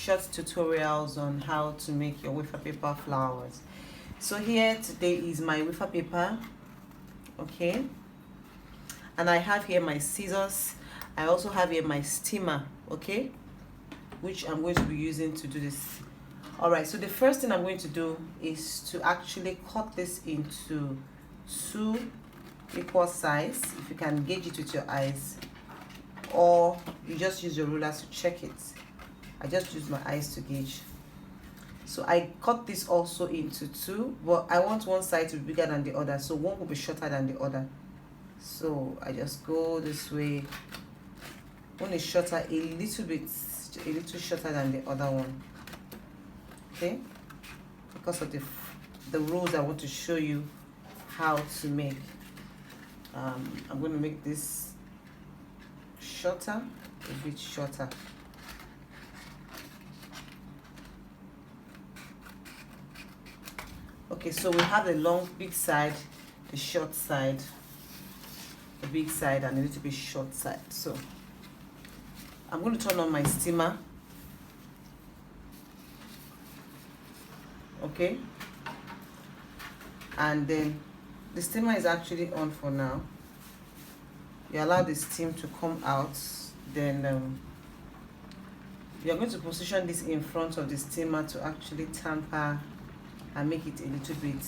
short tutorials on how to make your wafer paper flowers. So here today is my wafer paper, okay, and I have here my scissors. I also have here my steamer, okay, which I'm going to be using to do this. All right, so the first thing I'm going to do is to actually cut this into 2 equal size. If you can gauge it with your eyes, or you just use your ruler to check it. I just use my eyes to gauge. So I cut this also into 2, but I want one side to be bigger than the other, so one will be shorter than the other. So I just go this way. One is shorter, a little shorter than the other one, okay, because of the rules I want to show you how to make. I'm going to make this shorter, a bit shorter. Okay, so we have the long big side, the short side, the big side, and a little bit short side. So I'm going to turn on my steamer, okay, and then the steamer is actually on for now. You allow the steam to come out, then you're going to position this in front of the steamer to actually tamper and make it a little bit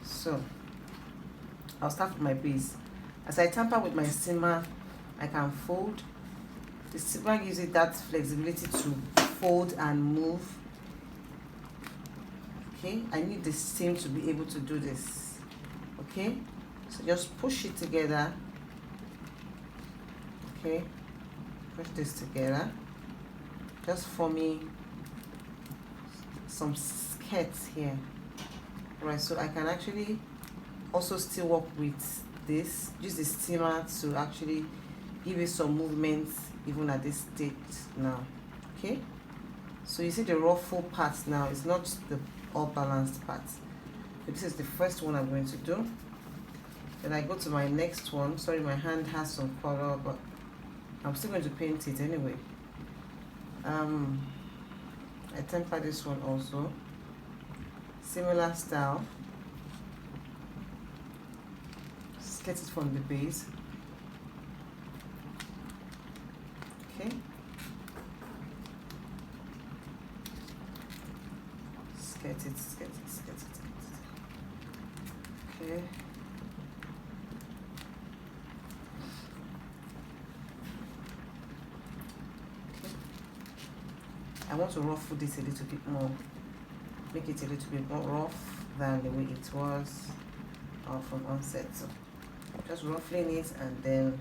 so I'll start with my base. As I tamper with my steamer, I can fold. The steamer gives it that flexibility to fold and move. Okay, I need the steam to be able to do this. Okay, so just push it together. Okay, push this together, just forming some skirts here. Right, so I can actually also still work with this, use the steamer to actually give it some movement even at this stage now. Okay, so you see the ruffle part now, it's not the all balanced part. So this is the first one I'm going to do. Then I go to my next one. Sorry, my hand has some color, but I'm still going to paint it anyway. I temper this one also, similar style. Just get it from the base. Okay, get it. Okay. I want to ruffle this a little bit more, make it a little bit more rough than the way it was from onset. So just ruffling it, and then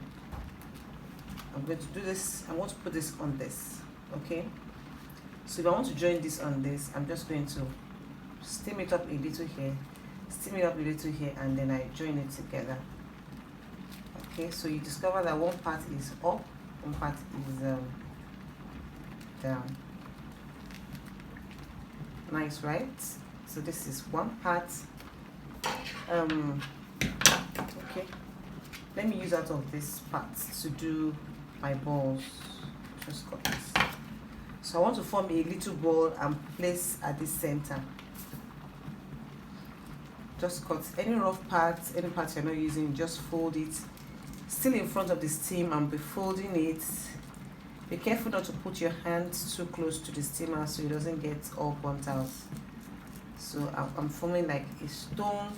I'm going to do this. I want to put this on this, okay? So if I want to join this on this, I'm just going to steam it up a little here, steam it up a little here, and then I join it together. Okay, so you discover that one part is up, one part is down. Nice, right? So this is one part. Okay, let me use out of this part to do my balls. Just cut this. So I want to form a little ball and place at the center. Just cut any rough parts, any part you're not using, just fold it still in front of the steam and be folding it. Be careful not to put your hands too close to the steamer so it doesn't get all burnt out. So I'm forming like a stone,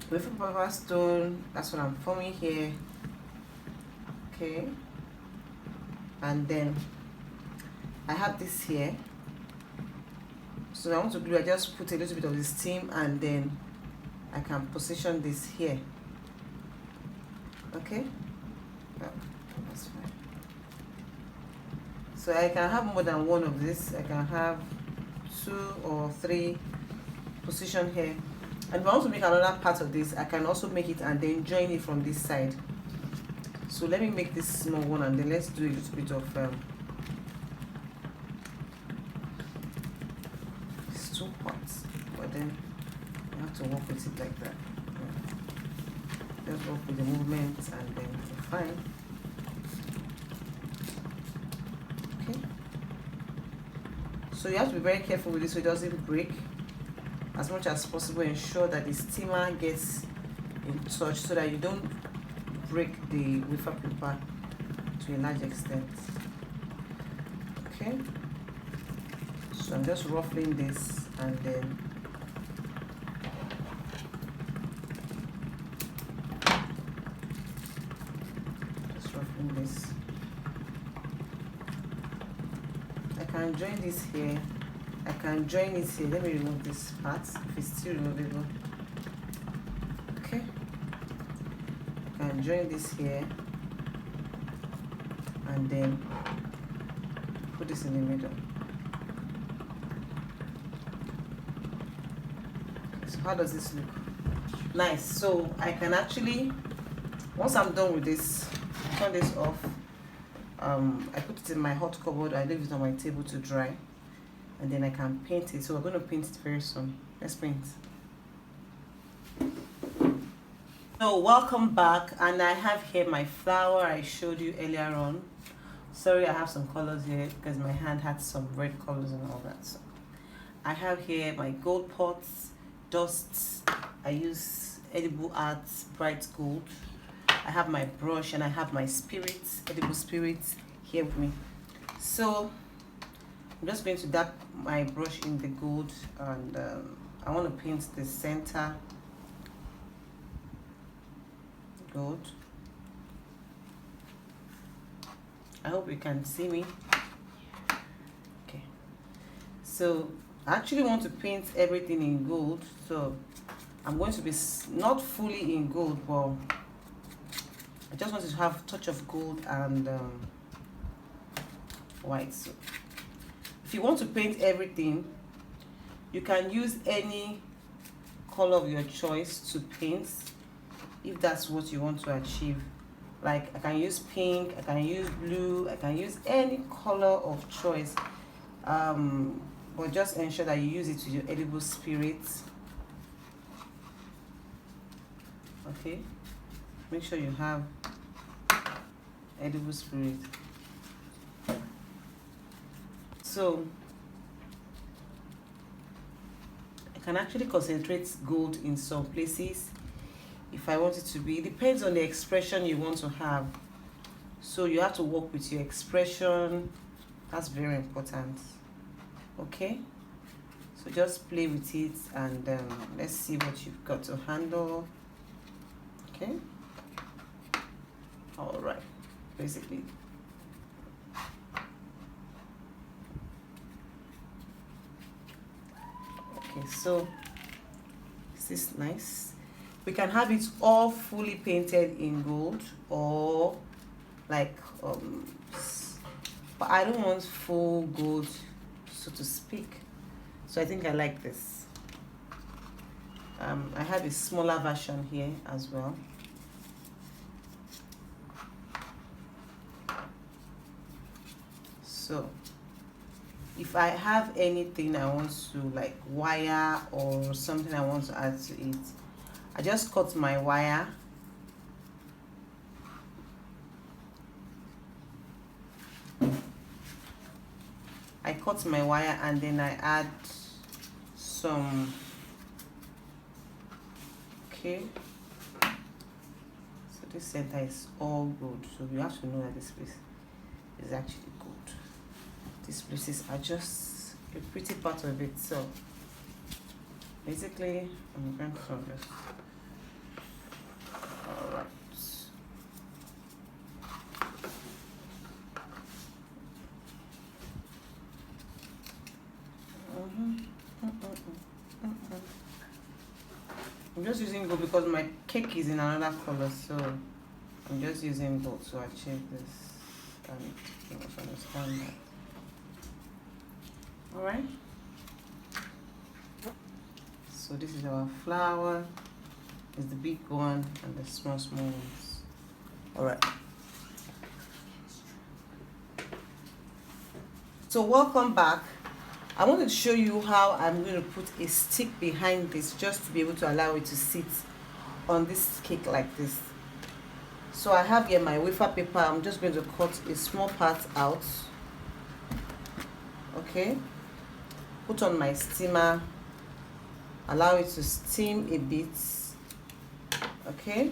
wafer paper stone. That's what I'm forming here. Okay, and then I have this here. So I want to glue. I just put a little bit of the steam, and then I can position this here. Okay, that's fine. So I can have more than one of this. I can have 2 or 3 position here. And if I want to make another part of this, I can also make it and then join it from this side. So let me make this small one, and then let's do a little bit of it's 2 parts, but then have to work with it like that. Yeah. Just work with the movement and then you're fine. Okay. So you have to be very careful with this so it doesn't break. As much as possible, ensure that the steamer gets in touch so that you don't break the wafer paper to a large extent. Okay. So I'm just ruffling this and then just ruffling this. I can join this here. I can join it here. Let me remove this part if it's still removable. Okay. I can join this here and then put this in the middle. So how does this look? Nice. So I can actually, once I'm done with this, turn this off. I put it in my hot cupboard. I leave it on my table to dry, and then I can paint it. So we're going to paint it very soon. Let's paint. So welcome back, and I have here my flower I showed you earlier on. Sorry, I have some colors here because my hand had some red colors and all that. So I have here my gold pots, dusts. I use edible arts bright gold. I have my brush and I have my spirits, edible spirits here with me. So I'm just going to dab my brush in the gold, and I want to paint the center gold. I hope you can see me. Okay, so I actually want to paint everything in gold, so I'm going to be not fully in gold, but I just wanted to have a touch of gold and white. So if you want to paint everything, you can use any color of your choice to paint if that's what you want to achieve. Like I can use pink, I can use blue, I can use any color of choice, but just ensure that you use it with your edible spirits. Okay, make sure you have edible spirit. So I can actually concentrate gold in some places if I want it to be. It depends on the expression you want to have, so you have to work with your expression. That's very important. Okay, so just play with it and let's see what you've got to handle. Okay, all right, basically okay. So is this nice? We can have it all fully painted in gold, or like but I don't want full gold, so to speak. So I think I like this. I have a smaller version here as well. So if I have anything I want to like wire or something I want to add to it, I just cut my wire. I cut my wire and then I add some. Okay, so this center is all gold, so you have to know that this place is actually gold. These places are just a pretty part of it. So basically I'm going to this. All right. I'm just using gold because my cake is in another color, so I'm just using gold to achieve this, and you must understand that. All right. So this is our flower. It's the big one and the small ones. All right. So welcome back. I wanted to show you how I'm going to put a stick behind this, just to be able to allow it to sit on this cake like this. So I have here my wafer paper. I'm just going to cut a small part out. Okay, put on my steamer, allow it to steam a bit. Okay,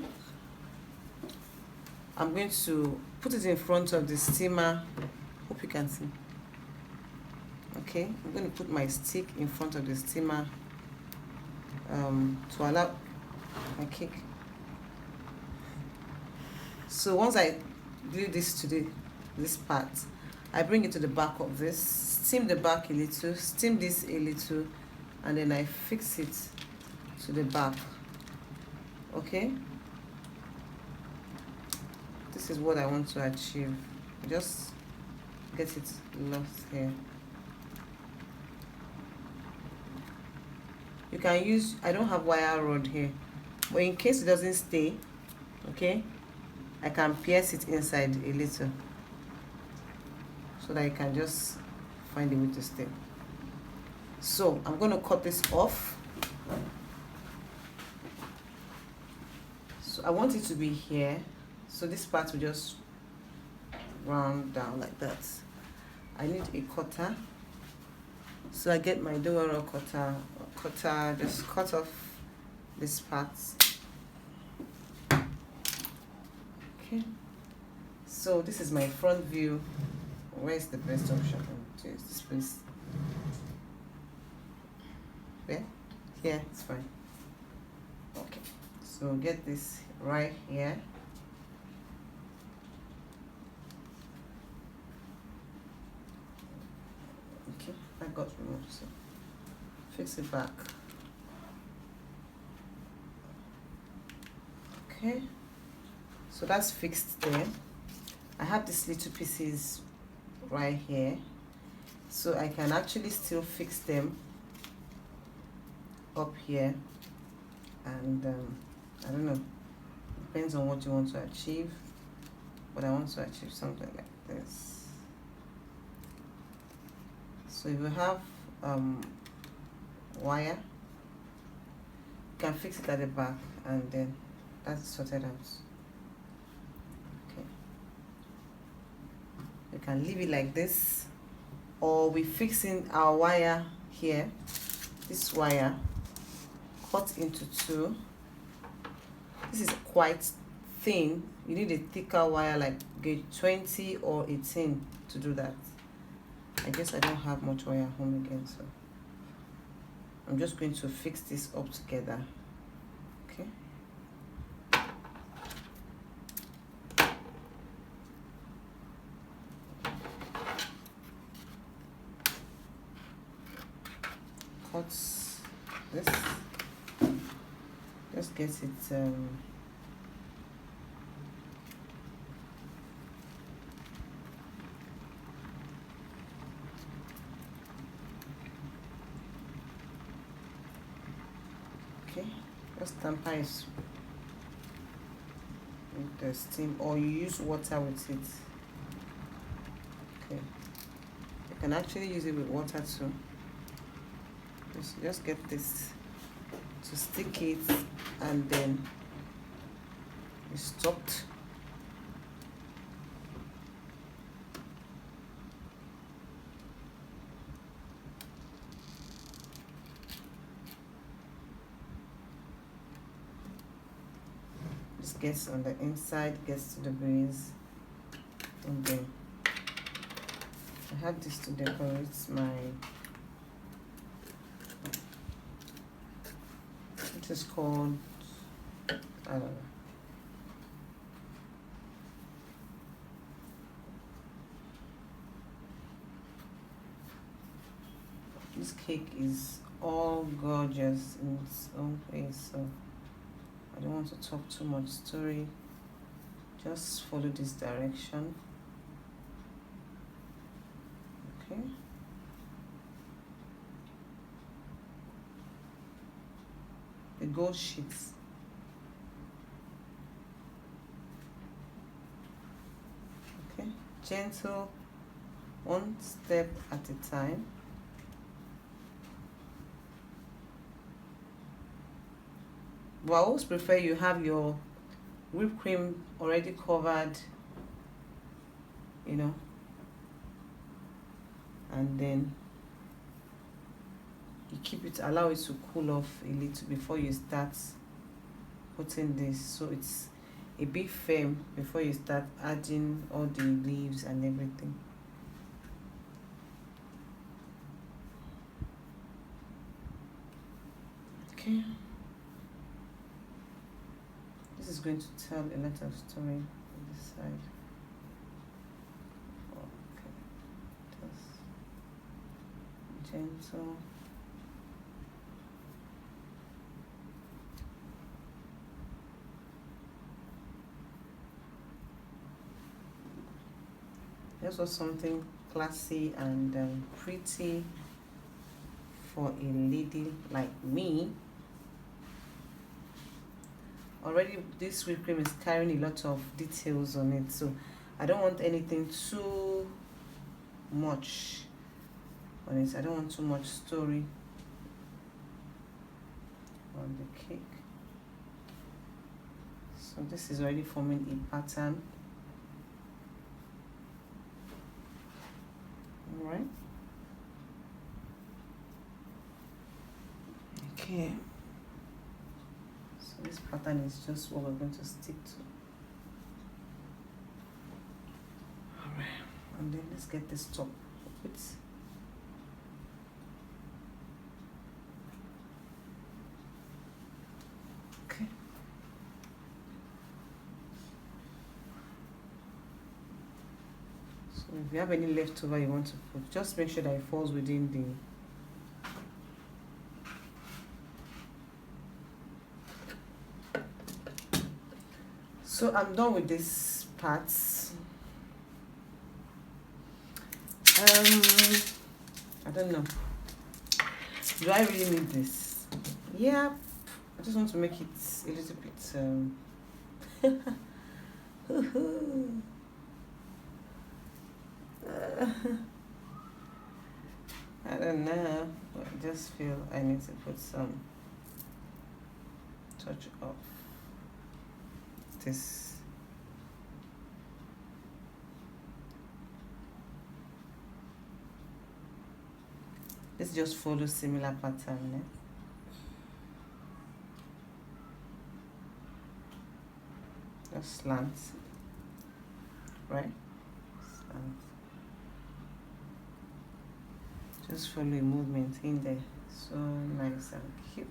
I'm going to put it in front of the steamer. Hope you can see. Okay, I'm going to put my stick in front of the steamer to allow my cake. So once I glue this to this part, I bring it to the back of this, steam the back a little, steam this a little, and then I fix it to the back. Okay, this is what I want to achieve. Just get it lost here. You can use, I don't have wire rod here, but in case it doesn't stay, okay, I can pierce it inside a little so that you can just find a way to stay. So I'm going to cut this off. So I want it to be here, so this part will just round down like that. I need a cutter, so I get my Dora cutter, just cut off this part. Okay, so this is my front view. Where's the best option to use this place? Yeah, here it's fine. Okay, so get this right here. Okay, I got removed, so fix it back. Okay, so that's fixed there. I have these little pieces right here, so I can actually still fix them up here, and I don't know, depends on what you want to achieve, but I want to achieve something like this. So if you have wire, you can fix it at the back, and then that's sorted out. Okay, you can leave it like this, or we're fixing our wire here. This wire cut into two. This is quite thin. You need a thicker wire, like gauge 20 or 18 to do that. I guess I don't have much wire home again, so I'm just going to fix this up together. Okay, cut this, just get it okay, just tamper it with the steam, or you use water with it. Okay, you can actually use it with water too. Just get this to stick it, and then you stopped. Just gets on the inside, gets to the base, and then I have this to decorate my, it is called, I don't know. This cake is all gorgeous in its own way, so I don't want to talk too much story. Just follow this direction. Okay. The gold sheets. Okay, gentle, one step at a time. But I always prefer you have your whipped cream already covered, you know, and then you keep it, allow it to cool off a little before you start putting this, so it's a bit firm before you start adding all the leaves and everything. Okay, this is going to tell a lot of story on this side. Okay, just gentle. This was something classy and pretty for a lady like me. Already this whipped cream is carrying a lot of details on it, so I don't want anything too much on it. I don't want too much story on the cake. So this is already forming a pattern. All right. Okay. So this pattern is just what we're going to stick to. All right. And then let's get this top of it. Okay. So if you have any leftover you want to put, just make sure that it falls within the So I'm done with these parts. I don't know. Do I really need this? Yeah, I just want to make it a little bit I don't know, but I just feel I need to put some touch of this. Let's just follow similar pattern. Eh? Just slant, right? Slant. Just follow a movement in there. So nice and cute.